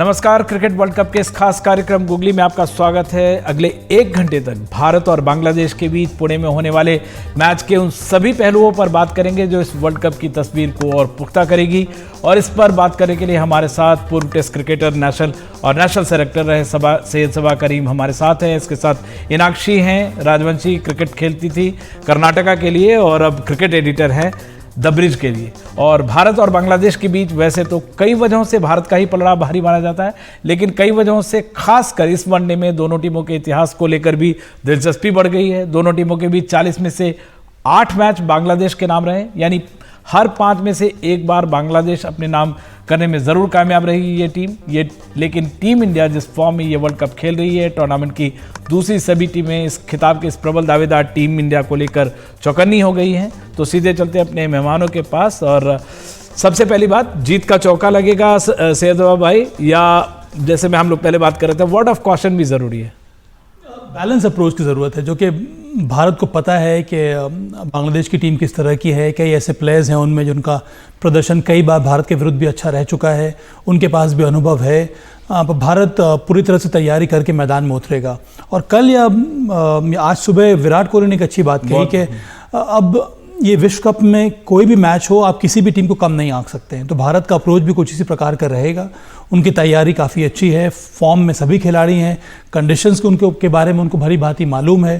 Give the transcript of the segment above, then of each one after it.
नमस्कार, cricket world cup के इस खास कार्यक्रम गूगली में आपका स्वागत है। अगले 1 घंटे तक भारत और बांग्लादेश के बीच पुणे में होने वाले मैच के उन सभी पहलुओं पर बात करेंगे जो इस वर्ल्ड कप की तस्वीर को और पुख्ता करेगी। और इस पर बात करने के लिए हमारे साथ पूर्व टेस्ट क्रिकेटर, नेशनल सेलेक्टर रहे सैयद सबा करीम हमारे साथ हैं। इसके साथ इनाक्षी हैं, राजवंशी, क्रिकेट खेलती थी कर्नाटका के लिए और अब क्रिकेट एडिटर हैं द ब्रिज के लिए। और भारत और बांग्लादेश के बीच वैसे तो कई वजहों से भारत का ही पलड़ा भारी माना जाता है, लेकिन कई वजहों से खासकर इस वनडे में दोनों टीमों के इतिहास को लेकर भी दिलचस्पी बढ़ गई है। दोनों टीमों के बीच 40 में से 8 मैच बांग्लादेश के नाम रहे, यानी हर 5 में से एक बार बांग्लादेश अपने नाम करने में ज़रूर कामयाब रहेगी ये टीम। लेकिन टीम इंडिया जिस फॉर्म में ये वर्ल्ड कप खेल रही है, टूर्नामेंट की दूसरी सभी टीमें इस खिताब के इस प्रबल दावेदार टीम इंडिया को लेकर चौकन्नी हो गई हैं। तो सीधे चलते अपने मेहमानों के पास। और सबसे पहली बात, जीत का चौका लगेगा सैयद भाई, या जैसे में हम लोग पहले बात कर रहे थे, वर्ड ऑफ कॉशन भी ज़रूरी है? बैलेंस अप्रोच की ज़रूरत है, जो कि भारत को पता है कि बांग्लादेश की टीम किस तरह की है। कई ऐसे प्लेयर्स हैं उनमें जिनका प्रदर्शन कई बार भारत के विरुद्ध भी अच्छा रह चुका है, उनके पास भी अनुभव है। भारत पूरी तरह से तैयारी करके मैदान में उतरेगा। और कल या आज सुबह विराट कोहली ने एक अच्छी बात कही कि अब ये विश्व कप में कोई भी मैच हो, आप किसी भी टीम को कम नहीं आंक सकते हैं। तो भारत का अप्रोच भी कुछ इसी प्रकार का रहेगा। उनकी तैयारी काफ़ी अच्छी है, फॉर्म में सभी खिलाड़ी हैं, कंडीशंस के बारे में उनको भली भांति मालूम है।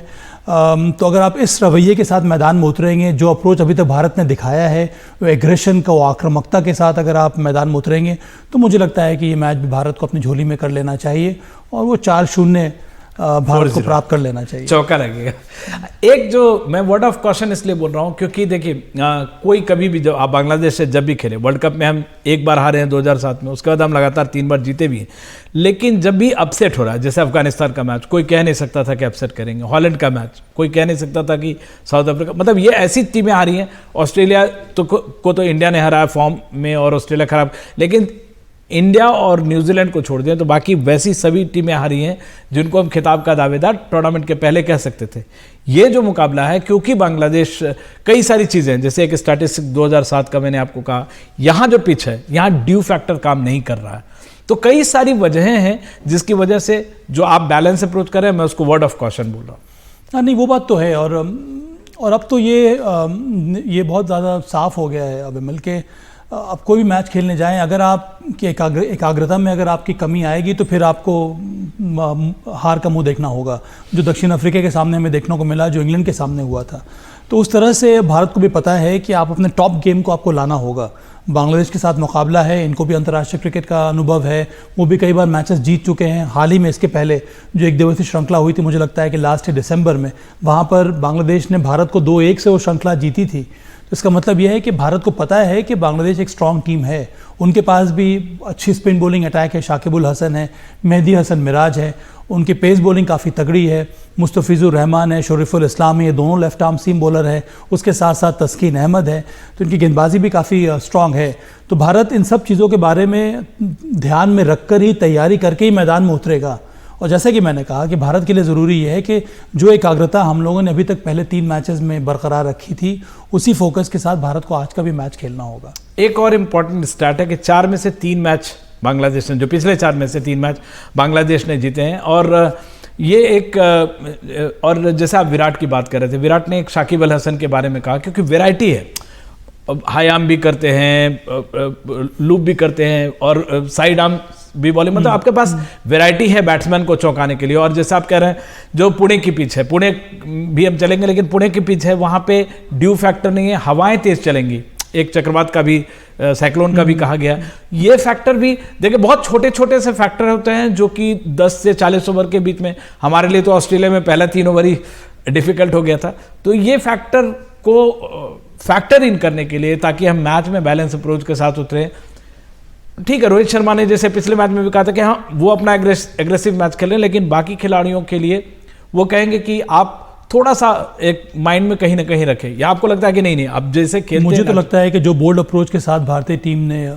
तो अगर आप इस रवैये के साथ मैदान में उतरेंगे, जो अप्रोच अभी तक भारत ने दिखाया है, वो एग्रेशन का, वो आक्रामकता के साथ अगर आप मैदान में उतरेंगे, तो मुझे लगता है कि ये मैच भी भारत को अपनी झोली में कर लेना चाहिए और वो 4-0 भारत को प्राप्त कर लेना चाहिए। चौका लगेगा। एक जो मैं वर्ड ऑफ कॉशन इसलिए बोल रहा हूँ क्योंकि देखिए, कोई कभी भी जब आप बांग्लादेश से जब भी खेले, वर्ल्ड कप में हम एक बार हारे हैं 2007 में, उसके बाद हम लगातार 3 बार जीते भी हैं। लेकिन जब भी अपसेट हो रहा है, जैसे अफगानिस्तान का मैच, कोई कह नहीं सकता था कि अपसेट करेंगे। हॉलैंड का मैच कोई कह नहीं सकता था कि साउथ अफ्रीका, मतलब ये ऐसी टीमें हारी हैं। ऑस्ट्रेलिया को तो इंडिया ने हराया फॉर्म में और ऑस्ट्रेलिया खराब, लेकिन इंडिया और न्यूजीलैंड को छोड़ दें तो बाकी वैसी सभी टीमें हारी हैं जिनको हम खिताब का दावेदार टूर्नामेंट के पहले कह सकते थे। ये जो मुकाबला है, क्योंकि बांग्लादेश कई सारी चीज़ें हैं, जैसे एक स्टैटिस्टिक 2007 का मैंने आपको कहा, यहाँ जो पिच है, यहाँ ड्यू फैक्टर काम नहीं कर रहा है। तो कई सारी वजहें हैं जिसकी वजह से जो आप बैलेंस अप्रोच कर रहे हैं, मैं उसको वर्ड ऑफ कॉशन बोल रहा हूँ। नहीं, वो बात तो है। और अब तो ये बहुत ज़्यादा साफ हो गया है अब मिलके। अब कोई भी मैच खेलने जाएं, अगर आपकी एकाग्रता में अगर आपकी कमी आएगी तो फिर आपको हार का मुंह देखना होगा, जो दक्षिण अफ्रीका के सामने हमें देखने को मिला, जो इंग्लैंड के सामने हुआ था। तो उस तरह से भारत को भी पता है कि आप अपने टॉप गेम को आपको लाना होगा। बांग्लादेश के साथ मुकाबला है, इनको भी अंतर्राष्ट्रीय क्रिकेट का अनुभव है, वो भी कई बार मैचेस जीत चुके हैं। हाल ही में इसके पहले जो एक दिवसीय श्रृंखला हुई थी, मुझे लगता है कि लास्ट दिसंबर में, वहाँ पर बांग्लादेश ने भारत को 2-1 से वो श्रृंखला जीती थी। तो इसका मतलब यह है कि भारत को पता है कि बांग्लादेश एक स्ट्रॉन्ग टीम है। उनके पास भी अच्छी स्पिन बॉलिंग अटैक है, शाकिबुल हसन है, मेहदी हसन मिराज है, उनकी पेस बॉलिंग काफ़ी तगड़ी है, मुस्तफिजुर रहमान है, शरीफुल इस्लाम है, ये दोनों लेफ्ट आर्म सीम बॉलर है, उसके साथ साथ तस्कीन अहमद है। तो इनकी गेंदबाजी भी काफ़ी स्ट्रॉन्ग है। तो भारत इन सब चीज़ों के बारे में ध्यान में रखकर ही तैयारी करके ही मैदान में उतरेगा। और जैसे कि मैंने कहा कि भारत के लिए ज़रूरी ये है कि जो एकाग्रता हम लोगों ने अभी तक पहले 3 मैचेस में बरकरार रखी थी, उसी फोकस के साथ भारत को आज का भी मैच खेलना होगा। एक और इम्पॉर्टेंट स्टैट है कि 4 में से 3 मैच बांग्लादेश ने, जो पिछले 4 में से 3 मैच बांग्लादेश ने जीते हैं। और ये एक, और जैसे आप विराट की बात कर रहे थे, विराट ने एक शाकिब अल हसन के बारे में कहा, क्योंकि वैरायटी है, हाई आर्म भी करते हैं, लूप भी करते हैं और साइड आर्म भी बॉलिंग, मतलब आपके पास वैरायटी है बैट्समैन को चौंकाने के लिए। और जैसे आप कह रहे हैं, जो पुणे की पिच है, पुणे भी हम चलेंगे, लेकिन पुणे की पिच है, वहाँ पे ड्यू फैक्टर नहीं है, हवाएं तेज चलेंगी, एक चक्रवात का भी, साइक्लोन का भी कहा गया। ये फैक्टर भी देखिए, बहुत छोटे छोटे से फैक्टर होते हैं जो कि 10 से 40 ओवर के बीच में, हमारे लिए तो ऑस्ट्रेलिया में पहला 3 ओवर ही डिफिकल्ट हो गया था। तो ये फैक्टर को फैक्टर इन करने के लिए, ताकि हम मैच में बैलेंस अप्रोच के साथ उतरे। ठीक है, रोहित शर्मा ने जैसे पिछले मैच में भी कहा था कि हाँ, वो अपना एग्रेसिव मैच खेलें, लेकिन बाकी खिलाड़ियों के लिए वो कहेंगे कि आप थोड़ा सा एक माइंड में कहीं ना कहीं रखें। या आपको लगता है कि नहीं, अब जैसे खेलते मुझे तो लगता है कि जो बोल्ड अप्रोच के साथ भारतीय टीम ने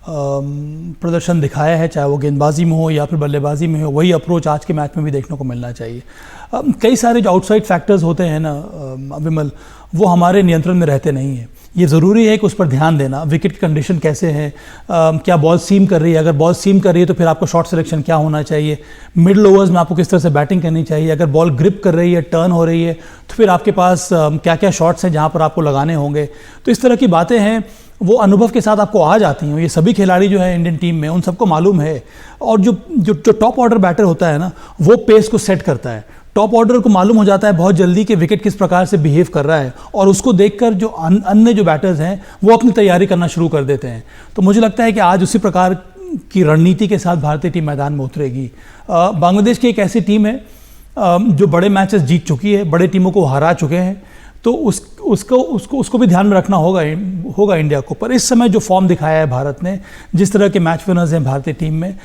प्रदर्शन दिखाया है, चाहे वो गेंदबाजी में हो या फिर बल्लेबाजी में हो, वही अप्रोच आज के मैच में भी देखने को मिलना चाहिए। कई सारे जो आउटसाइड फैक्टर्स होते हैं ना विमल, वो हमारे नियंत्रण में रहते नहीं हैं। ये ज़रूरी है कि उस पर ध्यान देना, विकेट की कंडीशन कैसे है, क्या बॉल सीम कर रही है, अगर बॉल सीम कर रही है तो फिर आपको शॉट सिलेक्शन क्या होना चाहिए, मिडल ओवर्स में आपको किस तरह से बैटिंग करनी चाहिए, अगर बॉल ग्रिप कर रही है, टर्न हो रही है, तो फिर आपके पास क्या क्या शॉट्स हैं जहाँ पर आपको लगाने होंगे। तो इस तरह की बातें हैं, वो अनुभव के साथ आपको आ जाती हैं। ये सभी खिलाड़ी जो है इंडियन टीम में, उन सबको मालूम है। और जो टॉप ऑर्डर बैटर होता है ना, वो पेस को सेट करता है। टॉप ऑर्डर को मालूम हो जाता है बहुत जल्दी कि विकेट किस प्रकार से बिहेव कर रहा है, और उसको देखकर जो अन्य जो बैटर्स हैं वो अपनी तैयारी करना शुरू कर देते हैं। तो मुझे लगता है कि आज उसी प्रकार की रणनीति के साथ भारतीय टीम मैदान में उतरेगी। बांग्लादेश की एक ऐसी टीम है जो बड़े मैचेस जीत चुकी है, बड़े टीमों को हरा चुके हैं, तो उसको भी ध्यान में रखना होगा इंडिया को। पर इस समय जो फॉर्म दिखाया है भारत ने, जिस तरह के मैच विनर्स हैं भारतीय टीम में,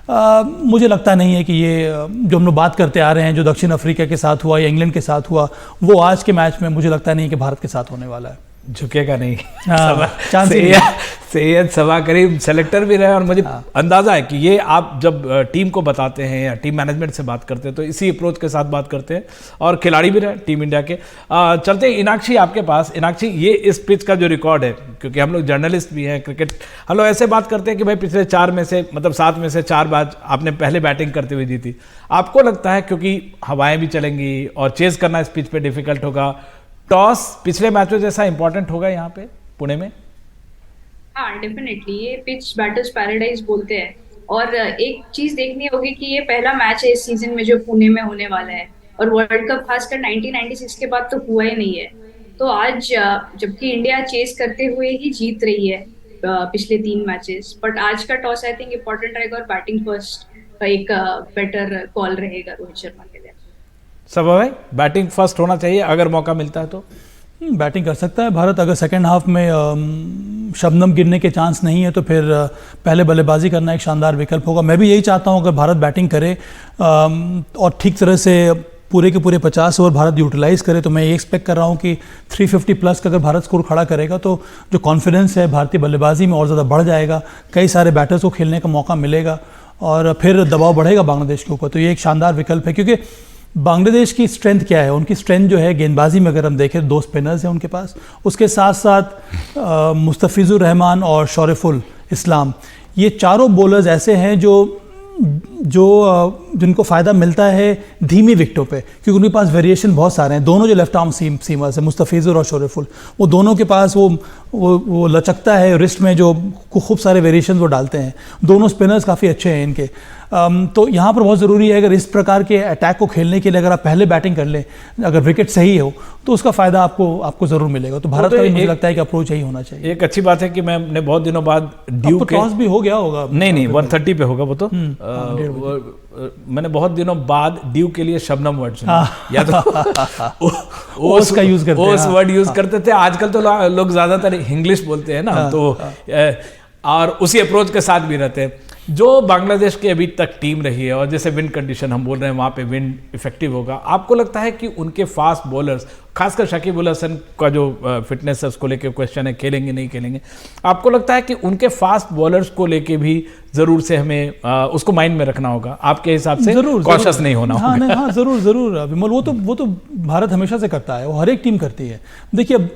मुझे लगता नहीं है कि ये जो हम लोग बात करते आ रहे हैं, जो दक्षिण अफ्रीका के साथ हुआ या इंग्लैंड के साथ हुआ, वो आज के मैच में मुझे लगता नहीं कि भारत के साथ होने वाला है। झुकेगा नहीं। चांस ही नहीं। सैयद सबा करीम सेलेक्टर भी रहे, और मुझे अंदाजा है कि ये आप जब टीम को बताते हैं या टीम मैनेजमेंट से बात करते हैं तो इसी अप्रोच के साथ बात करते हैं, और खिलाड़ी भी रहे टीम इंडिया के। चलते हैं इनाक्षी आपके पास। इनाक्षी, ये इस पिच का जो रिकॉर्ड है, क्योंकि हम लोग जर्नलिस्ट भी हैं, क्रिकेट हम लोग ऐसे बात करते हैं कि भाई पिछले 4 में से, मतलब 7 में से 4 मैच आपने पहले बैटिंग करते हुए जीती। आपको लगता है क्योंकि हवाएं भी चलेंगी और चेज करना इस पिच पे डिफिकल्ट होगा, टॉस पिछले मैचों जैसा इंपॉर्टेंट होगा यहाँ पे पुणे में? हाँ, डेफिनेटली ये पिच बैटर्स पैराडाइज बोलते हैं। और एक चीज देखनी होगी कि ये पहला मैच है इस सीजन में जो पुणे में होने वाला है, और वर्ल्ड कप खासकर 1996 के बाद तो हुआ ही नहीं है। तो आज जबकि इंडिया चेस करते हुए ही जीत रही है पिछले 3 मैचेस, बट आज का टॉस आई थिंक इम्पोर्टेंट रहेगा, और बैटिंग फर्स्ट का एक बेटर कॉल रहेगा रोहित शर्मा के लिए। सब भाई, बैटिंग फर्स्ट होना चाहिए अगर मौका मिलता है तो? बैटिंग कर सकता है भारत। अगर सेकेंड हाफ में शबनम गिरने के चांस नहीं है तो फिर पहले बल्लेबाजी करना एक शानदार विकल्प होगा। मैं भी यही चाहता हूं अगर भारत बैटिंग करे और ठीक तरह से पूरे के पूरे 50 ओवर भारत यूटिलाइज करे, तो मैं ये एक्सपेक्ट कर रहा हूं कि 350 प्लस का अगर भारत स्कोर खड़ा करेगा तो जो कॉन्फिडेंस है भारतीय बल्लेबाजी में और ज़्यादा बढ़ जाएगा, कई सारे बैटर्स को खेलने का मौका मिलेगा और फिर दबाव बढ़ेगा बांग्लादेश के ऊपर। तो ये एक शानदार विकल्प है, क्योंकि बांग्लादेश की स्ट्रेंथ क्या है? उनकी स्ट्रेंथ जो है गेंदबाजी में, अगर हम देखें 2 स्पिनर्स हैं उनके पास, उसके साथ साथ मुस्तफिजुर रहमान और शरीफुल इस्लाम, ये चारों बॉलर्स ऐसे हैं जिनको फ़ायदा मिलता है धीमी विकेटों पे, क्योंकि उनके पास वेरिएशन बहुत सारे हैं। दोनों जो लेफ्ट आर्म सीमर्स हैं, मुस्तफिजुर और शरीफुल, वो दोनों के पास वो लचकता है रिस्ट में, जो खूब सारे वेरिएशन वो डालते हैं। दोनों स्पिनर्स काफ़ी अच्छे हैं इनके। तो यहाँ पर बहुत ज़रूरी है, अगर इस प्रकार के अटैक को खेलने के लिए अगर आप पहले बैटिंग कर लें, अगर विकेट सही हो तो उसका फ़ायदा आपको ज़रूर मिलेगा। तो भारत का मुझे लगता है कि अप्रोच यही होना चाहिए। एक अच्छी बात है कि मैंने बहुत दिनों बाद ड्यू के टॉस भी हो गया होगा। नहीं 130 पे होगा वो तो। मैंने बहुत दिनों बाद ड्यू के लिए शबनम वर्ड सुना, या तो ओस का यूज करते हैं, ओस वर्ड यूज करते थे। आजकल तो लोग ज्यादातर इंग्लिश बोलते हैं ना, तो और उसी अप्रोच के साथ भी रहते हैं। जो बांग्लादेश की अभी तक टीम रही है, और जैसे विंड कंडीशन हम बोल रहे हैं, वहाँ पे विंड इफेक्टिव होगा, आपको लगता है कि उनके फास्ट बॉलर्स, खासकर शकीब उल हसन का जो फिटनेस है उसको लेके क्वेश्चन है, खेलेंगे नहीं खेलेंगे, आपको लगता है कि उनके फास्ट बॉलर्स को लेके भी जरूर से हमें उसको माइंड में रखना होगा? आपके हिसाब से कॉशियस नहीं होना होगा? हाँ, जरूर विमल, वो तो भारत हमेशा से करता है, वो हर एक टीम करती है। देखिए,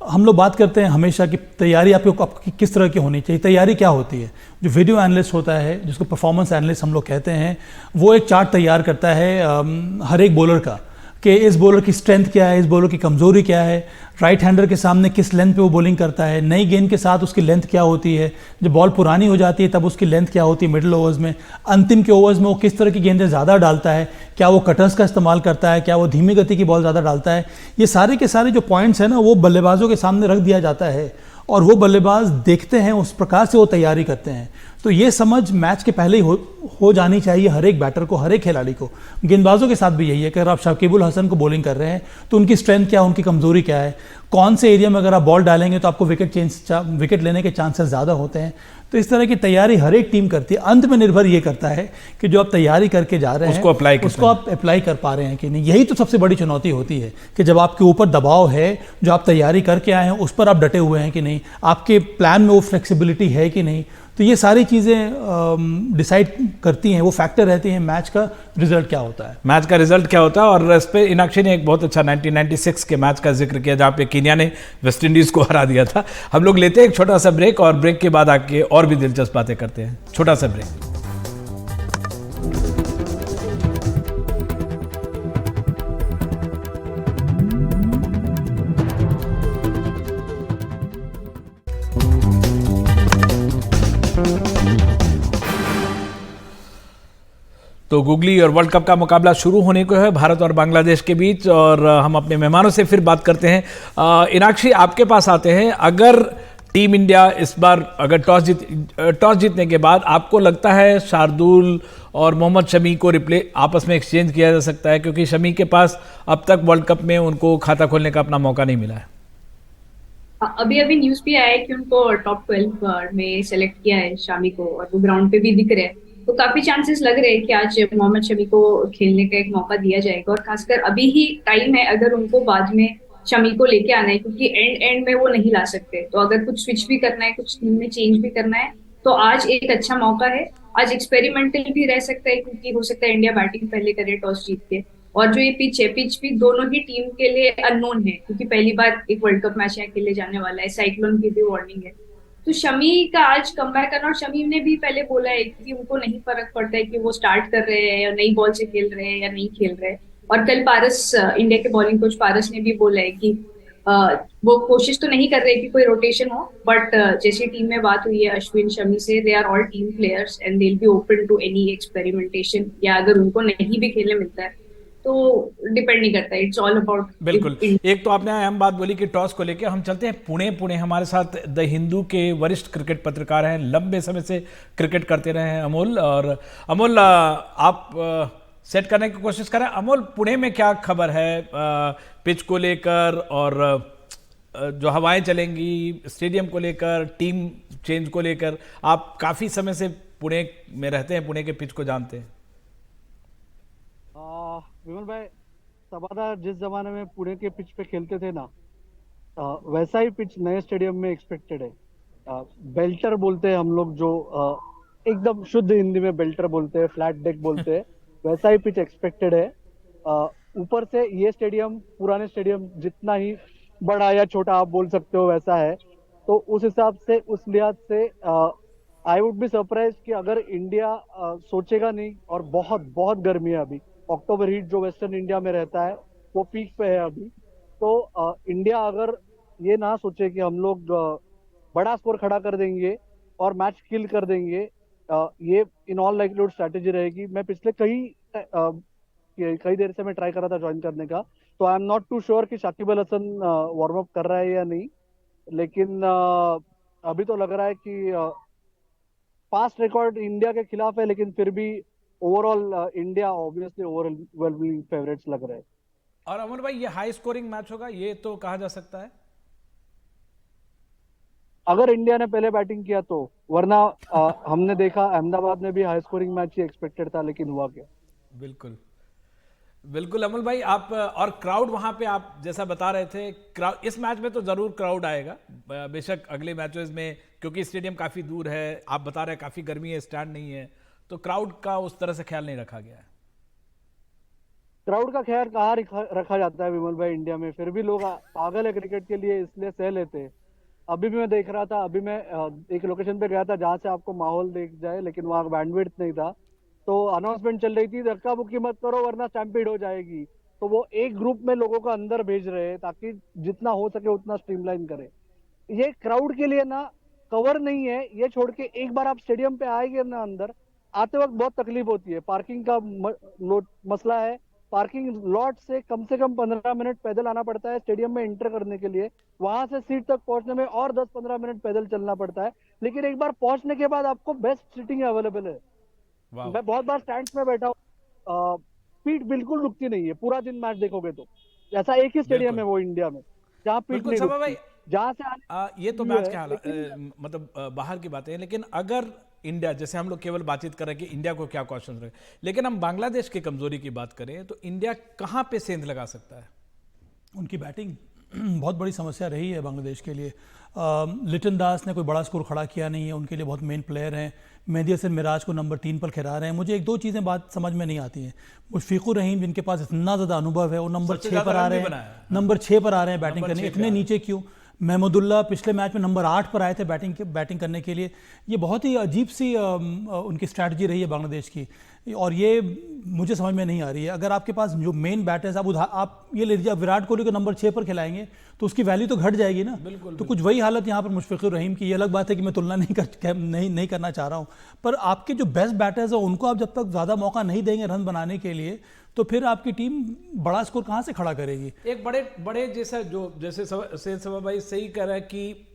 हम लोग बात करते हैं हमेशा कि तैयारी आपकी किस तरह की होनी चाहिए। तैयारी क्या होती है? जो वीडियो एनालिस्ट होता है, जिसको परफॉर्मेंस एनालिस्ट हम लोग कहते हैं, वो एक चार्ट तैयार करता है हर एक बॉलर का, कि इस बॉलर की स्ट्रेंथ क्या है, इस बॉलर की कमज़ोरी क्या है, राइट हैंडर के सामने किस लेंथ पे वो बॉलिंग करता है, नई गेंद के साथ उसकी लेंथ क्या होती है, जब बॉल पुरानी हो जाती है तब उसकी लेंथ क्या होती है मिडिल ओवर्स में, अंतिम के ओवर्स में वो किस तरह की गेंदें ज़्यादा डालता है, क्या वो कटर्स का इस्तेमाल करता है, क्या वो धीमी गति की बॉल ज़्यादा डालता है। ये सारे के सारे जो पॉइंट्स हैं ना, वो बल्लेबाजों के सामने रख दिया जाता है और वो बल्लेबाज देखते हैं, उस प्रकार से वो तैयारी करते हैं। तो ये समझ मैच के पहले ही हो जानी चाहिए हर एक बैटर को, हर एक खिलाड़ी को। गेंदबाजों के साथ भी यही है कि अगर आप शकीब उल हसन को बॉलिंग कर रहे हैं तो उनकी स्ट्रेंथ क्या है, उनकी कमजोरी क्या है, कौन से एरिया में अगर आप बॉल डालेंगे तो आपको विकेट लेने के चांसेस ज़्यादा होते हैं। तो इस तरह की तैयारी हर एक टीम करती है। अंत में निर्भर ये करता है कि जो आप तैयारी करके जा रहे हैं उसको आप अप्लाई कर पा रहे हैं कि नहीं। यही तो सबसे बड़ी चुनौती होती है कि जब आपके ऊपर दबाव है, जो आप तैयारी करके आए हैं उस पर आप डटे हुए हैं कि नहीं, आपके प्लान में वो फ्लेक्सिबिलिटी है कि नहीं। तो तो ये सारी चीज़ें डिसाइड करती हैं, वो फैक्टर रहती हैं मैच का रिजल्ट क्या होता है। मैच का रिजल्ट क्या होता है। और इस पे इनाक्षी ने एक बहुत अच्छा 1996 के मैच का जिक्र किया जहाँ पे कीनिया ने वेस्ट इंडीज़ को हरा दिया था। हम लोग लेते हैं एक छोटा सा ब्रेक और ब्रेक के बाद आके और भी दिलचस्प बातें करते हैं। छोटा सा ब्रेक। तो गूगली और वर्ल्ड कप का मुकाबला शुरू होने को है भारत और बांग्लादेश के बीच, और हम अपने मेहमानों से फिर बात करते हैं। इनाक्षी, आपके पास आते हैं। अगर टीम इंडिया इस बार अगर टॉस जीतने के बाद आपको लगता है शार्दुल और मोहम्मद शमी को आपस में एक्सचेंज किया जा सकता है, क्योंकि शमी के पास अब तक वर्ल्ड कप में उनको खाता खोलने का अपना मौका नहीं मिला है। अभी अभी न्यूज भी आया है कि उनको टॉप 12 में सेलेक्ट किया है शामी को, और वो ग्राउंड पे भी दिख रहे हैं। तो काफी चांसेस लग रहे हैं कि आज मोहम्मद शमी को खेलने का एक मौका दिया जाएगा, और खासकर अभी ही टाइम है अगर उनको बाद में शमी को लेके आना है, क्योंकि एंड में वो नहीं ला सकते। तो अगर कुछ स्विच भी करना है, कुछ टीम में चेंज भी करना है, तो आज एक अच्छा मौका है। आज एक्सपेरिमेंटल भी रह सकता है, क्योंकि हो सकता है इंडिया बैटिंग पहले करे टॉस जीत के। और जो ये पिच भी दोनों ही टीम के लिए अननोन है, क्योंकि पहली बार एक वर्ल्ड कप मैच यहाँ खेले जाने वाला है, साइक्लोन की भी वार्निंग है। तो शमी का आज कमबैक करना, और शमी ने भी पहले बोला है कि उनको नहीं फर्क पड़ता है कि वो स्टार्ट कर रहे हैं या नई बॉल से खेल रहे हैं या नहीं खेल रहे हैं। और कल पारस, इंडिया के बॉलिंग कोच पारस ने भी बोला है कि वो कोशिश तो नहीं कर रहे कि कोई रोटेशन हो, बट जैसी टीम में बात हुई है अश्विन शमी से, they are all team players and they will be open to any experimentation, या अगर उनको नहीं भी खेलने मिलता है तो डिपेंड नहीं करता, इट्स ऑल अबाउट। बिल्कुल। एक तो आपने अहम बात बोली कि टॉस को लेकर। हम चलते हैं पुणे हमारे साथ द हिंदू के वरिष्ठ क्रिकेट पत्रकार हैं, लंबे समय से क्रिकेट करते रहे हैं अमोल। और अमोल, आप सेट करने की कोशिश करें। अमोल, पुणे में क्या खबर है पिच को लेकर, और जो हवाएं चलेंगी स्टेडियम को लेकर, टीम चेंज को लेकर? आप काफी समय से पुणे में रहते हैं, पुणे के पिच को जानते हैं। विमल भाई, तबादा जिस जमाने में पुणे के पिच पे खेलते थे ना, वैसा ही पिच नए स्टेडियम में एक्सपेक्टेड है। बेल्टर बोलते हैं हम लोग, जो एकदम शुद्ध हिंदी में बेल्टर बोलते हैं, फ्लैट डेक बोलते हैं, वैसा ही पिच एक्सपेक्टेड है। ऊपर से ये स्टेडियम पुराने स्टेडियम जितना ही बड़ा या छोटा आप बोल सकते हो वैसा है। तो उस हिसाब से, उस लिहाज से आई वुड बी सरप्राइज कि अगर इंडिया सोचेगा नहीं, और बहुत बहुत गर्मी है अभी, अक्टूबर हीट जो वेस्टर्न इंडिया में रहता है वो पीक पे है अभी। तो इंडिया अगर ये ना सोचे कि हम लोग बड़ा स्कोर खड़ा कर देंगे और मैच किल कर देंगे, ये इन ऑल लाइकलीहुड स्ट्रैटेजी रहेगी। मैं पिछले कई देर से मैं ट्राई कर रहा था ज्वाइन करने का, तो I am not too sure कि शाकिब अल हसन वार्म अप कर रहा है या नहीं, लेकिन अभी तो लग रहा है कि पास्ट रिकॉर्ड इंडिया के खिलाफ है, लेकिन फिर भी overall India obviously overwhelming favourites लग रहे हैं। और अमर भाई, ये हाई स्कोरिंग मैच होगा, ये तो कहा जा सकता है अगर इंडिया ने पहले बैटिंग किया तो, वरना हमने देखा अहमदाबाद में भी हाई स्कोरिंग मैच ही एक्सपेक्टेड था, लेकिन हुआ क्या। बिल्कुल बिल्कुल। अमल भाई, आप और क्राउड वहां पे, आप जैसा बता रहे थे, क्राउड इस मैच में तो जरूर क्राउड आएगा, बेशक अगले मैचेस में, क्योंकि स्टेडियम काफी दूर है, आप बता रहे हैं काफी गर्मी है, स्टैंड नहीं है, तो क्राउड का उस तरह से ख्याल नहीं रखा गया है। क्राउड का ख्याल कहाँ रखा जाता है विमल भाई इंडिया में, फिर भी लोग पागल है क्रिकेट के लिए, इसलिए सह लेते हैं। अभी भी मैं देख रहा था, अभी मैं एक लोकेशन पे गया था जहां से आपको माहौल देख जाए, लेकिन वहां बैंडविड्थ नहीं था, तो अनाउंसमेंट चल रही थी धक्का मुक्की मत करो वरना स्टैम्पीड हो जाएगी। तो वो एक ग्रुप में लोगों को अंदर भेज रहे हैं ताकि जितना हो सके उतना स्ट्रीमलाइन करे। ये क्राउड के लिए ना कवर नहीं है, ये छोड़ के एक बार आप स्टेडियम पे आएंगे ना, अंदर आते वक्त बहुत तकलीफ होती है, पार्किंग का मसला है। पार्किंग लॉट से कम 15 मिनट पैदल आना पड़ता है स्टेडियम में एंटर करने के लिए, वहां से सीट तक पहुंचने में और 10-15 मिनट पैदल चलना पड़ता है, लेकिन एक बार पहुंचने के बाद आपको बेस्ट सीटिंग अवेलेबल है। मैं बहुत बार स्टैंड्स में बैठा हूँ, पीठ बिल्कुल रुकती नहीं है, पूरा दिन मैच देखोगे तो। ऐसा एक ही स्टेडियम है वो इंडिया में जहाँ पीठ नहीं रुकती, जहाँ से ये तो मैच के हालात, मतलब बाहर की बातें हैं, लेकिन अगर इंडिया, जैसे हम लोग केवल बातचीत कर रहे हैं कि इंडिया को क्या क्वेश्चन रहे, लेकिन हम बांग्लादेश की कमजोरी की बात करें तो इंडिया कहां पे सेंध लगा सकता है? उनकी बैटिंग बहुत बड़ी समस्या रही है बांग्लादेश के लिए। लिटन दास ने कोई बड़ा स्कोर खड़ा किया नहीं है, उनके लिए बहुत मेन प्लेयर हैं। मेहदी हसन मिराज को नंबर 3 पर खिला रहे हैं। मुझे एक दो चीज़ें बात समझ में नहीं आती हैं। मुशफिकुर रहीम जिनके पास इतना ज़्यादा अनुभव है, वो नंबर 6 पर आ रहे हैं, नंबर 6 पर आ रहे हैं बैटिंग करने, इतने नीचे क्यों? महमूदुल्लाह पिछले मैच में नंबर 8 पर आए थे बैटिंग करने के लिए। ये बहुत ही अजीब सी उनकी स्ट्रैटेजी रही है बांग्लादेश की, और ये मुझे समझ में नहीं आ रही है। अगर आपके पास जो मेन बैटर्स आप ये ले लीजिए, विराट कोहली को नंबर 6 पर खिलाएंगे तो उसकी वैल्यू तो घट जाएगी ना। तो कुछ वही हालत यहाँ पर मुशफिकुर रहीम की। ये अलग बात है कि मैं तुलना नहीं करना चाह रहा हूँ, पर आपके जो बेस्ट बैटर्स हैं उनको आप जब तक ज़्यादा मौका नहीं देंगे रन बनाने के लिए, तो फिर आपकी टीम बड़ा स्कोर कहाँ से खड़ा करेगी? एक बड़े जैसे सैयद सबा भाई सही कह रहा है कि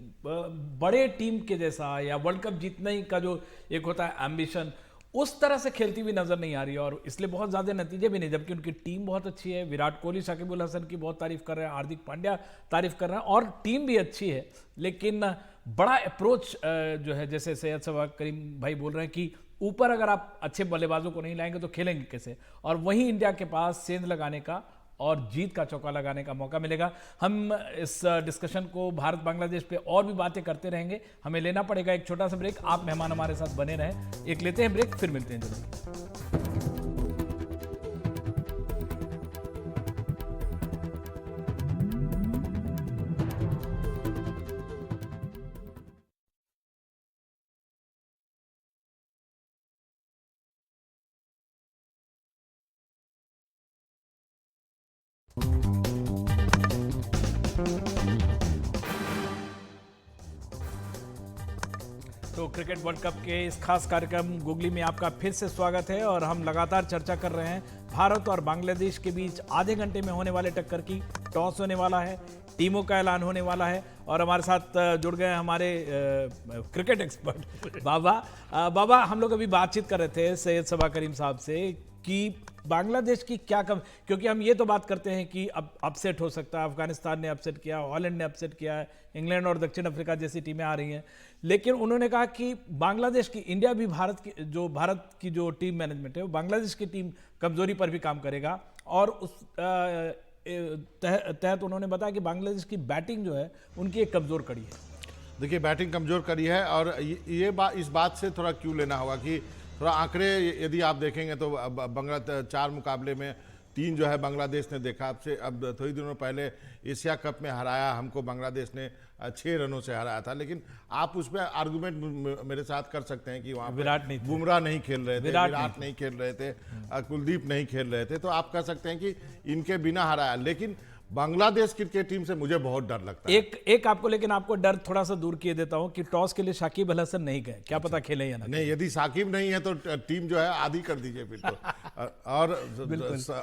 बड़े टीम के जैसा या वर्ल्ड कप जीतने का जो एक होता है एम्बिशन, उस तरह से खेलती हुई नजर नहीं आ रही है, और इसलिए बहुत ज्यादा नतीजे भी नहीं। जबकि उनकी टीम बहुत अच्छी है, विराट कोहली शाकिब अल हसन की बहुत तारीफ कर रहे हैं, हार्दिक पांड्या तारीफ कर रहे हैं, और टीम भी अच्छी है। लेकिन बड़ा अप्रोच जो है, जैसे सैयद सबा करीम भाई बोल रहे हैं कि ऊपर अगर आप अच्छे बल्लेबाजों को नहीं लाएंगे तो खेलेंगे कैसे, और वहीं इंडिया के पास सेंध लगाने का और जीत का चौका लगाने का मौका मिलेगा। हम इस डिस्कशन को भारत बांग्लादेश पे और भी बातें करते रहेंगे। हमें लेना पड़ेगा एक छोटा सा ब्रेक। आप मेहमान हमारे साथ बने रहें, एक लेते हैं ब्रेक, फिर मिलते हैं जल्दी। तो क्रिकेट वर्ल्ड कप के इस खास कार्यक्रम गूगली में आपका फिर से स्वागत है, और हम लगातार चर्चा कर रहे हैं भारत और बांग्लादेश के बीच आधे घंटे में होने वाले टक्कर की। टॉस होने वाला है, टीमों का ऐलान होने वाला है, और हमारे साथ जुड़ गए हमारे क्रिकेट एक्सपर्ट बाबा। हम लोग अभी बातचीत कर रहे थे सैयद सबा करीम साहब से कि बांग्लादेश की क्या कम, क्योंकि हम ये तो बात करते हैं कि अब अपसेट हो सकता है, अफगानिस्तान ने अपसेट किया, हॉलैंड ने अपसेट किया है, इंग्लैंड और दक्षिण अफ्रीका जैसी टीमें आ रही हैं, लेकिन उन्होंने कहा कि बांग्लादेश की, इंडिया भी भारत की जो टीम मैनेजमेंट है वो बांग्लादेश की टीम कमजोरी पर भी काम करेगा, और उस तहत उन्होंने बताया कि बांग्लादेश की बैटिंग जो है उनकी एक कमजोर कड़ी है। देखिए, बैटिंग कमजोर करी है, और इस बात से थोड़ा क्यों लेना होगा कि थोड़ा आंकड़े यदि आप देखेंगे तो 4 मुकाबले में 3 जो है बांग्लादेश ने देखा। अब थोड़ी दिनों पहले एशिया कप में हराया हमको बांग्लादेश ने 6 रनों से हराया था। लेकिन आप उस पर आर्गूमेंट मेरे साथ कर सकते हैं कि वहाँ विराट नहीं, बुमराह नहीं खेल रहे थे, विराट नहीं खेल रहे थे, कुलदीप नहीं खेल रहे थे, तो आप कह सकते हैं कि इनके बिना हराया। लेकिन बांग्लादेश क्रिकेट टीम से मुझे बहुत डर लगता है। एक आपको, लेकिन आपको डर थोड़ा सा दूर किए देता हूं कि टॉस के लिए शाकिब अल हसन नहीं गए, क्या पता खेले या नहीं। यदि साकिब नहीं है तो टीम जो है आधी कर दीजिए फिर तो।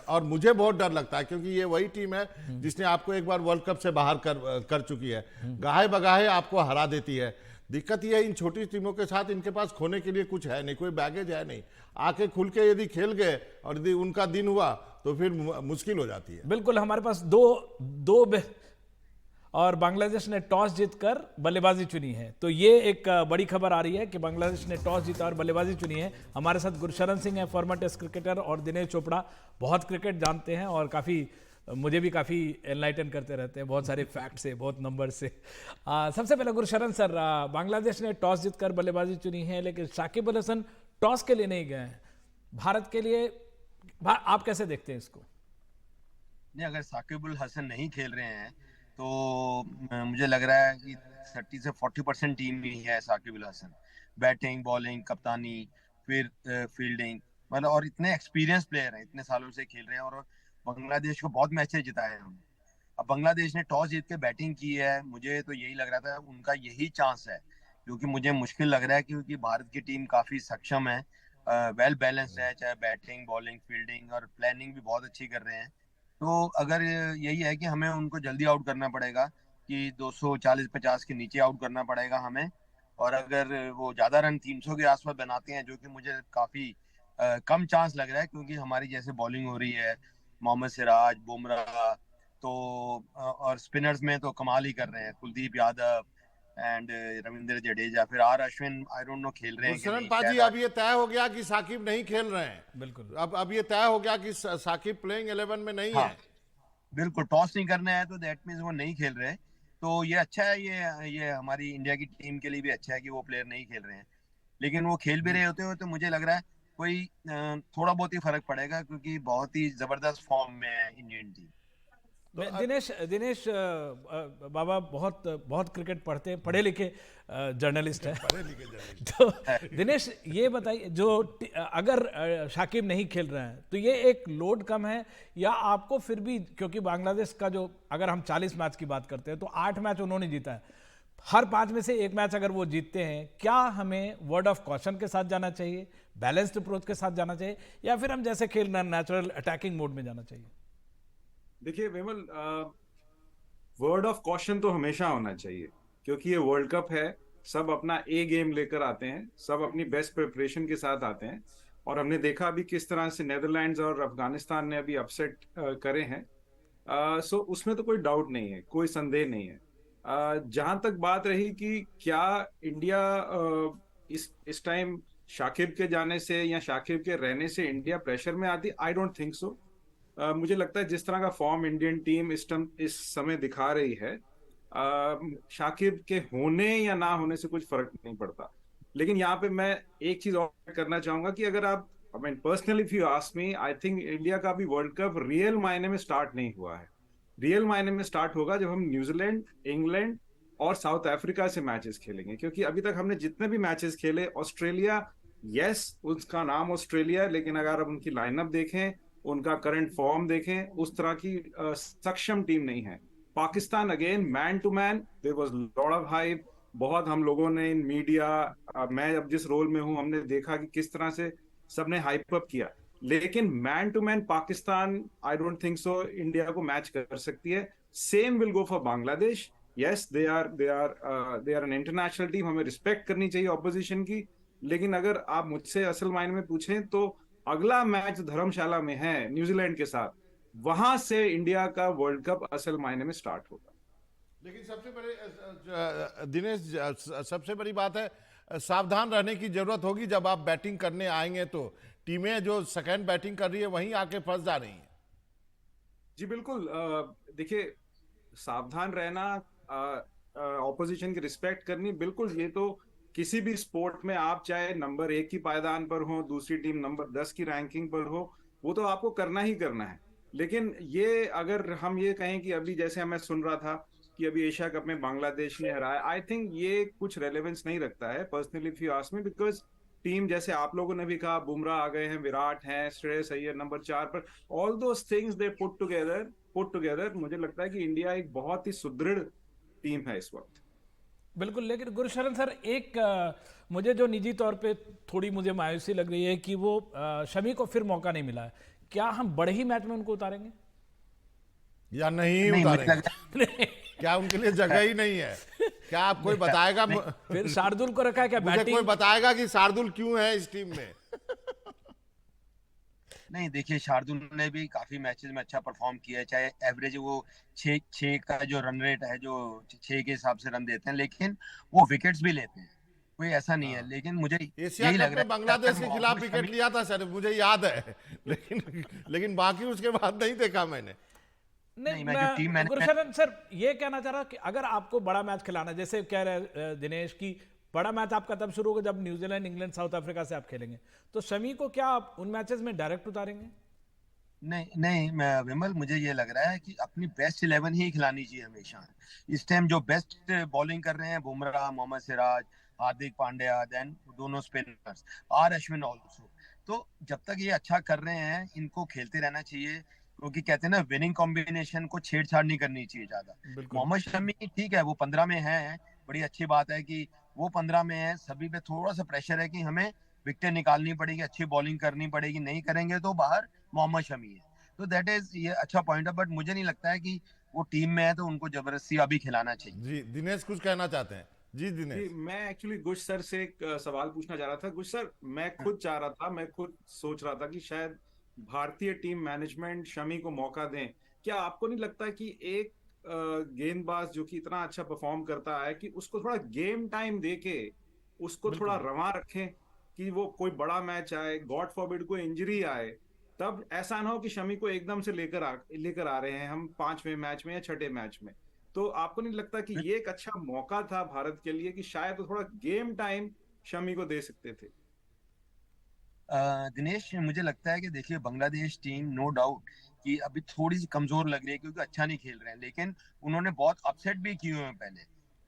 और मुझे बहुत डर लगता है, क्योंकि ये वही टीम है जिसने आपको एक बार वर्ल्ड कप से बाहर कर चुकी है, गाहे बगाहे आपको हरा देती है। दिक्कत यह है इन छोटी टीमों के साथ इनके पास खोने के लिए कुछ है नहीं, कोई बैगेज है नहीं। आके खुल के यदि खेल गए और यदि उनका दिन हुआ तो फिर मुश्किल हो जाती है। बिल्कुल, हमारे पास और बांग्लादेश ने टॉस जीतकर बल्लेबाजी चुनी है। तो ये एक बड़ी खबर आ रही है कि बांग्लादेश ने टॉस जीता और बल्लेबाजी चुनी है। हमारे साथ गुरशरण सिंह है, फॉर्मर टेस्ट क्रिकेटर, और दिनेश चोपड़ा बहुत क्रिकेट जानते हैं और मुझे भी काफ़ी एनलाइटन करते रहते हैं, बहुत सारे फैक्ट से, बहुत नंबर से। सबसे पहले गुरशरण सर, बांग्लादेश ने टॉस जीतकर बल्लेबाजी चुनी है, लेकिन शाकिब अल हसन टॉस के लिए नहीं गए हैं। भारत के लिए आप कैसे देखते हैं इसको? नहीं, अगर साकिब अल हसन नहीं खेल रहे हैं तो मुझे लग रहा है कि 30 से 40% टीम ही है साकिब अल हसन। बैटिंग, बॉलिंग, कप्तानी, फिर फील्डिंग, मतलब, और इतने एक्सपीरियंस प्लेयर हैं, इतने सालों से खेल रहे हैं, और बांग्लादेश को बहुत मैचेस जिताए हैं उन्होंने। अब बांग्लादेश ने टॉस जीत के बैटिंग की है, मुझे तो यही लग रहा था उनका यही चांस है, क्योंकि मुझे मुश्किल लग रहा है, क्योंकि भारत की टीम काफी सक्षम है, वेल बैलेंस्ड है, चाहे बैटिंग, बॉलिंग, फील्डिंग, और प्लानिंग भी बहुत अच्छी कर रहे हैं। तो अगर यही है कि हमें उनको जल्दी आउट करना पड़ेगा, कि 240-50 के नीचे आउट करना पड़ेगा हमें, और अगर वो ज्यादा रन 300 के आसपास बनाते हैं, जो कि मुझे काफी कम चांस लग रहा है, क्योंकि हमारी जैसे बॉलिंग हो रही है, मोहम्मद सिराज, बुमराह, तो और स्पिनर्स में तो कमाल ही कर रहे हैं, कुलदीप यादव एंड रविंद्र जडेजा, फिर R Ashwin I don't know खेल रहे हैं कि नहीं। पाजी, अब ये तय हो गया कि साकिब नहीं खेल रहे हैं। बिल्कुल, अब ये तय हो गया कि साकिब प्लेइंग 11 में नहीं है। बिल्कुल टॉस नहीं करना है तो दैट मीन्स वो नहीं खेल रहे। तो ये अच्छा है, ये हमारी इंडिया की टीम के लिए भी अच्छा है कि वो प्लेयर नहीं खेल रहे हैं। लेकिन वो खेल भी रहे होते हो तो मुझे लग रहा है कोई थोड़ा बहुत ही फर्क पड़ेगा, क्योंकि बहुत ही जबरदस्त फॉर्म में है इंडियन टीम। दिनेश दिनेश बाबा बहुत बहुत क्रिकेट पढ़े लिखे जर्नलिस्ट है। पढ़े लिखे जर्नलिस्ट। तो दिनेश ये बताइए, जो अगर शाकिब नहीं खेल रहे हैं तो ये एक लोड कम है, या आपको फिर भी, क्योंकि बांग्लादेश का जो, अगर हम 40 मैच की बात करते हैं तो 8 मैच उन्होंने जीता है, हर 5 में से एक मैच अगर वो जीतते हैं, क्या हमें वर्ड ऑफ कॉशन के साथ जाना चाहिए, बैलेंस्ड अप्रोच के साथ जाना चाहिए, या फिर हम जैसे खेल रहे हैं नेचुरल अटैकिंग मोड में जाना चाहिए? देखिए विमल, वर्ड ऑफ कॉशन तो हमेशा होना चाहिए, क्योंकि ये वर्ल्ड कप है। सब अपना ए गेम लेकर आते हैं, सब अपनी बेस्ट प्रिपरेशन के साथ आते हैं। और हमने देखा अभी किस तरह से नेदरलैंड्स और अफगानिस्तान ने अभी अपसेट करे हैं। सो उसमें तो कोई डाउट नहीं है, कोई संदेह नहीं है। जहां तक बात रही कि क्या इंडिया इस टाइम शाकिब के जाने से या शाकिब के रहने से इंडिया प्रेशर में आती, आई डोंट थिंक सो। मुझे लगता है जिस तरह का फॉर्म इंडियन टीम इस समय दिखा रही है, शाकिब के होने या ना होने से कुछ फर्क नहीं पड़ता। लेकिन यहाँ पे मैं एक चीज और करना चाहूंगा कि अगर आप, I mean personally if you ask me, I think India का भी वर्ल्ड कप रियल मायने में स्टार्ट नहीं हुआ है। रियल मायने में स्टार्ट होगा जब हम न्यूजीलैंड, इंग्लैंड और साउथ अफ्रीका से मैचेस खेलेंगे। क्योंकि अभी तक हमने जितने भी मैचेस खेले, ऑस्ट्रेलिया, यस उसका नाम ऑस्ट्रेलिया, लेकिन अगर आप उनकी लाइनअप देखें, उनका करंट फॉर्म देखें, उस तरह की सक्षम टीम नहीं है। Pakistan again man to man, there was lot of hype. बहुत हम लोगों ने इन मीडिया, मैं अब जिस रोल में हूं, हमने देखा कि किस तरह से सबने हाइप अप किया। लेकिन man to man Pakistan, I don't think so India को मैच कर सकती है। Same will go for Bangladesh. Yes they are an international team, हमें रिस्पेक्ट करनी चाहिए ऑपोजिशन की। लेकिन अगर आप मुझसे असल मायने में पूछें तो अगला मैच धर्मशाला में है न्यूजीलैंड के साथ, वहां से इंडिया का वर्ल्ड कप असल मायने में स्टार्ट होगा। लेकिन सबसे बड़े दिनेश, सबसे बड़ी बात है, सावधान रहने की जरूरत होगी जब आप बैटिंग करने आएंगे। तो टीमें जो सेकंड बैटिंग कर रही है वहीं आके फंस जा रही हैं। जी बिल्कुल, देखिए सावधान रहना, ऑपोजिशन की रिस्पेक्ट करनी, बिल्कुल ये तो किसी भी स्पोर्ट में, आप चाहे नंबर 1 की पायदान पर हो, दूसरी टीम नंबर 10 की रैंकिंग पर हो, वो तो आपको करना ही करना है। लेकिन ये अगर हम ये कहें कि अभी जैसे मैं सुन रहा था कि अभी एशिया कप में बांग्लादेश ने हराया, आई थिंक ये कुछ रेलेवेंस नहीं रखता है personally if you ask me. Because team, जैसे आप लोगों ने भी कहा, बुमराह आ गए हैं, विराट हैं, श्रेयस अय्यर नंबर 4 पर, all those things they put together मुझे लगता है कि इंडिया एक बहुत ही सुदृढ़ टीम है इस वक्त। बिल्कुल। लेकिन गुरशरण सर, एक मुझे जो निजी तौर पे थोड़ी मुझे मायूसी लग रही है कि वो शमी को फिर मौका नहीं मिला है। क्या हम बड़े ही मैच में उनको उतारेंगे या नहीं उतारेंगे? क्या उनके लिए जगह ही नहीं है? क्या आप कोई बताएगा? फिर शार्दुल को रखा है क्या मुझे बैटिंग? कोई बताएगा कि शार्दुल क्यों है इस टीम में? नहीं, देखिए शार्दुल ने भी काफी मैचेस में अच्छा परफॉर्म किया है, चाहे एवरेज वो 6 का जो रन रेट है, जो 6 के हिसाब से रन देते हैं, लेकिन वो विकेट्स भी लेते हैं, कोई ऐसा नहीं है। लेकिन मुझे एशिया यही लग कप रहा में है बांग्लादेश के खिलाफ विकेट लिया था सर, मुझे याद है। लेकिन बाकी उसके बाद नहीं देखा मैंने। नहीं, मैं जो टीम मैंने गुरशरण सर ये कहना चाह रहा कि अगर आपको बड़ा मैच खिलाना, जैसे कह रहे दिनेश की बड़ा मैच आपका तब शुरू होगा जब न्यूजीलैंड, इंग्लैंड, साउथ अफ्रीका से आप खेलेंगे, तो शमी को क्या आप उन मैचेस में डायरेक्ट उतारेंगे? नहीं, मैं विमल, मुझे ये लग रहा है कि अपनी बेस्ट 11 ही खिलानी चाहिए हमेशा। इस टाइम जो बेस्ट बॉलिंग कर रहे हैं, बुमराह, मोहम्मद सिराज, हार्दिक पांड्या, देन दोनों स्पिनर्स, आर अश्विन ऑल्सो, तो जब तक ये अच्छा कर रहे हैं इनको खेलते रहना चाहिए। क्योंकि कहते हैं ना, विनिंग कॉम्बिनेशन को छेड़छाड़ नहीं करनी चाहिए ज्यादा। मोहम्मद शमी ठीक है, वो 15 में है, बड़ी अच्छी बात है कि वो 15 में है। सभी पे थोड़ा सा प्रेशर है कि हमें विकेट निकालनी पड़ेगी, अच्छी बॉलिंग करनी पड़ेगी, नहीं करेंगे तो बाहर मोहम्मद शमी है। तो दैट इज, ये अच्छा पॉइंट है, बट मुझे नहीं लगता है कि वो टीम में है तो उनको जबरदस्ती अभी खिलाना चाहिए। जी दिनेश कुछ कहना चाहते हैं? जी दिनेश। मैं एक्चुअली गुश सर से एक सवाल पूछना चाह रहा था। गुश सर, मैं खुद चाह रहा था, मैं खुद सोच रहा था कि शायद भारतीय टीम मैनेजमेंट शमी को मौका दें। क्या आपको नहीं लगता कि एक गेंदबाज जो कि इतना अच्छा परफॉर्म करता है, कि उसको थोड़ा गेम टाइम देके उसको थोड़ा रवा रखें, कि वो कोई बड़ा मैच आए, गॉड फॉरबिड कोई इंजरी आए, तब ऐसा ना हो कि शमी को एकदम से लेकर आ रहे हैं हम 5वें मैच में या 6ठे मैच में। तो आपको नहीं लगता कि ये एक अच्छा मौका था भारत के लिए कि शायद वो थोड़ा गेम टाइम शमी को दे सकते थे? दिनेश, मुझे लगता है कि देखिए बांग्लादेश टीम नो डाउट कि अभी थोड़ी सी कमजोर लग रही है क्योंकि अच्छा नहीं खेल रहे हैं, लेकिन उन्होंने बहुत अपसेट भी किए हुए हैं पहले।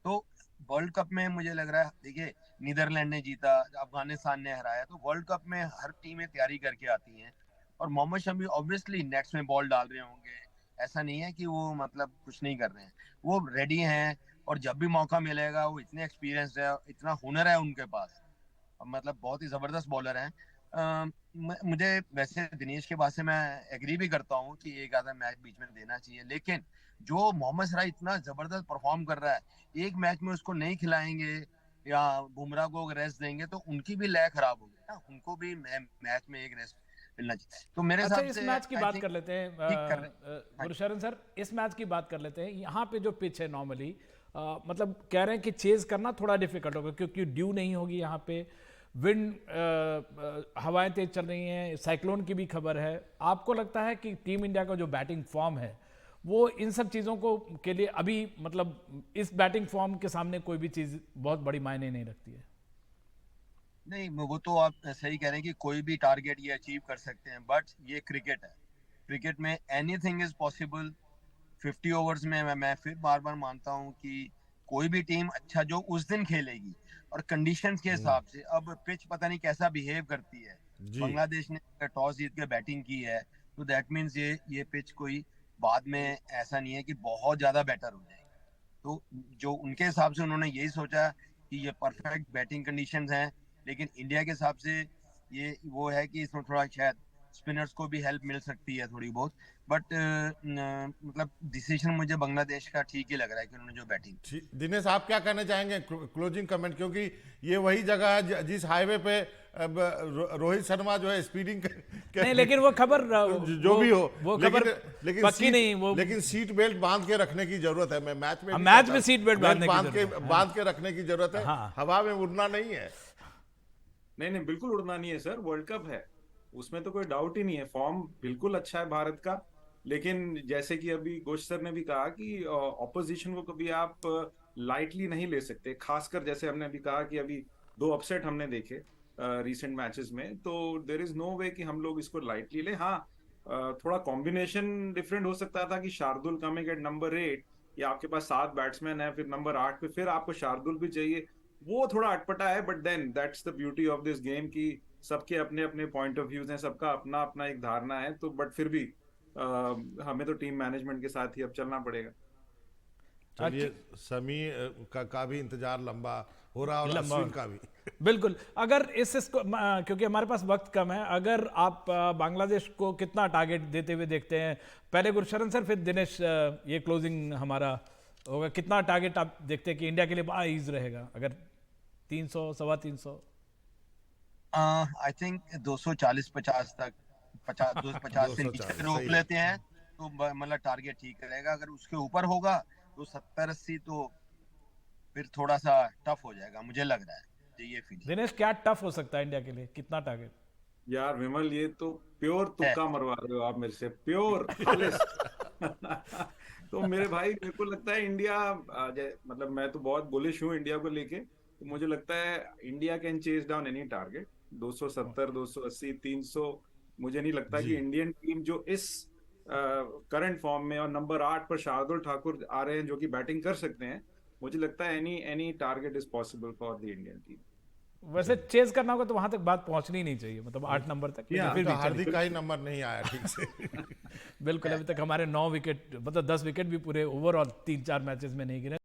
तो वर्ल्ड कप में मुझे लग रहा है, देखिए नीदरलैंड ने जीता, अफगानिस्तान ने हराया, तो वर्ल्ड कप में हर टीमें तैयारी करके आती हैं। और मोहम्मद शमी ऑब्वियसली नेट्स में बॉल डाल रहे होंगे, ऐसा नहीं है कि वो मतलब कुछ नहीं कर रहे हैं, वो रेडी हैं। और जब भी मौका मिलेगा, वो इतने एक्सपीरियंस्ड है, इतना हुनर है उनके पास, मतलब बहुत ही जबरदस्त बॉलर हैं। मुझे वैसे दिनेश के बात से मैं एग्री भी करता हूँ कि एक आधा मैच बीच में देना चाहिए, लेकिन जो मोहम्मद सिराज इतना जबरदस्त परफॉर्म कर रहा है, एक मैच में उसको नहीं खिलाएंगे या बुमराह को रेस्ट देंगे तो उनकी भी लय खराब होगी ना, उनको भी मैच में एक रेस्ट मिलना चाहिए। तो मेरे अच्छा, हिसाब इस से मैच की बात कर लेते हैं ठीक कर रहे हैं। गुरशरण सर, इस मैच की बात कर लेते हैं। यहाँ पे जो पिच है नॉर्मली मतलब कह रहे हैं कि चेज करना थोड़ा डिफिकल्ट होगा क्योंकि ड्यू नहीं होगी यहाँ पे, विंड हवाएं तेज चल रही हैं, साइक्लोन की भी खबर है। आपको लगता है कि टीम इंडिया का जो बैटिंग फॉर्म है वो इन सब चीज़ों को के लिए अभी मतलब इस बैटिंग फॉर्म के सामने कोई भी चीज़ बहुत बड़ी मायने नहीं रखती है? नहीं, वो तो आप सही कह रहे हैं कि कोई भी टारगेट ये अचीव कर सकते हैं, बट ये क्रिकेट है, क्रिकेट में एनीथिंग इज पॉसिबल। 50 ओवर्स में मैं फिर बार बार मानता हूँ कि कोई भी टीम अच्छा जो उस दिन खेलेगी और कंडीशंस के हिसाब से, अब पिच पता नहीं कैसा बिहेव करती है। बांग्लादेश ने टॉस जीत के बैटिंग की है, तो दैट मींस ये पिच कोई बाद में ऐसा नहीं है कि बहुत ज्यादा बेटर हो जाएगी। तो जो उनके हिसाब से उन्होंने यही सोचा कि ये परफेक्ट बैटिंग कंडीशंस हैं, लेकिन इंडिया के हिसाब से ये वो है कि इसमें थोड़ा शायद स्पिनर्स को भी हेल्प मिल सकती है थोड़ी बहुत, बट मतलब डिसीजन मुझे बांग्लादेश का ठीक ही लग रहा है कि उन्होंने जो बैटिंग। दिनेश, आप क्या कहना चाहेंगे क्लोजिंग कमेंट, क्योंकि ये वही जगह है जिस हाईवे पे रोहित शर्मा जो है स्पीडिंग नहीं, लेकिन वो खबर जो भी हो, वो खबर पक्की नहीं, वो लेकिन सीट बेल्ट बांध के रखने की जरूरत है। मैं मैच में सीट बेल्ट बांध के रखने की जरूरत है। हवा में उड़ना नहीं है। नहीं, बिल्कुल उड़ना नहीं है सर, वर्ल्ड कप है, उसमें तो कोई डाउट ही नहीं है। फॉर्म बिल्कुल अच्छा है भारत का, लेकिन जैसे कि अभी घोष सर ने भी कहा कि ऑपोजिशन को कभी आप लाइटली नहीं ले सकते, खासकर जैसे हमने अभी कहा कि अभी 2 अपसेट हमने देखे रीसेंट मैचेस में, तो देयर इज नो वे कि हम लोग इसको लाइटली ले। हाँ, थोड़ा कॉम्बिनेशन डिफरेंट हो सकता था कि शार्दुल कमिंग एट नंबर 8 या आपके पास 7 बैट्समैन है, फिर नंबर 8 पे फिर आपको शार्दुल भी चाहिए, वो थोड़ा अटपटा है। But then that's the beauty of this game कि सबके अपने अपने पॉइंट ऑफ व्यूज हैं, सबका अपना अपना एक धारणा है। तो बट फिर भी हमें तो टीम मैनेजमेंट के साथ ही अब चलना पड़ेगा। चलिए, शमी का भी इंतजार लंबा हो रहा और अश्विन का भी। बिल्कुल। अगर इसको क्योंकि हमारे पास वक्त कम है, अगर आप बांग्लादेश को कितना टारगेट देते हुए देखते हैं, पहले गुरशरण सर फिर दिनेश, ये क्लोजिंग हमारा होगा, कितना टारगेट आप देखते हैं कि इंडिया के लिए बड़ा ईज रहेगा? अगर 300 सवा 300 आई थिंक 240-50 तक, 250 से नीचे रोक लेते हैं तो मतलब टारगेट ठीक रहेगा। अगर उसके ऊपर होगा तो 70-80 तो फिर थोड़ा सा टफ हो जाएगा, मुझे लग रहा है ये फीलिंग। दिनेश, क्या टफ हो सकता है इंडिया के लिए, कितना टारगेट? यार विमल, ये तो प्योर तुक्का मरवा रहे हो आप मेरे से, प्योर तो मेरे भाई, मेरे को लगता है इंडिया, मतलब मैं तो बहुत बुलिश हूँ इंडिया को लेके, तो मुझे लगता है India can chase down any target. 270, 280, 300, मुझे नहीं लगता कि इंडियन टीम जो इस करंट फॉर्म में और नंबर 8 पर शार्दुल ठाकुर आ रहे हैं जो कि बैटिंग कर सकते हैं, मुझे लगता है any target is possible for the Indian team. वैसे चेज करना होगा तो वहां तक बात पहुंचनी नहीं चाहिए, मतलब 8 नंबर तक। फिर तो हार्दिक का ही नंबर नहीं आया ठीक से। बिल्कुल, अभी तक हमारे 9 विकेट, मतलब 10 विकेट भी पूरे ओवरऑल 3-4 मैचेस में नहीं गिरे।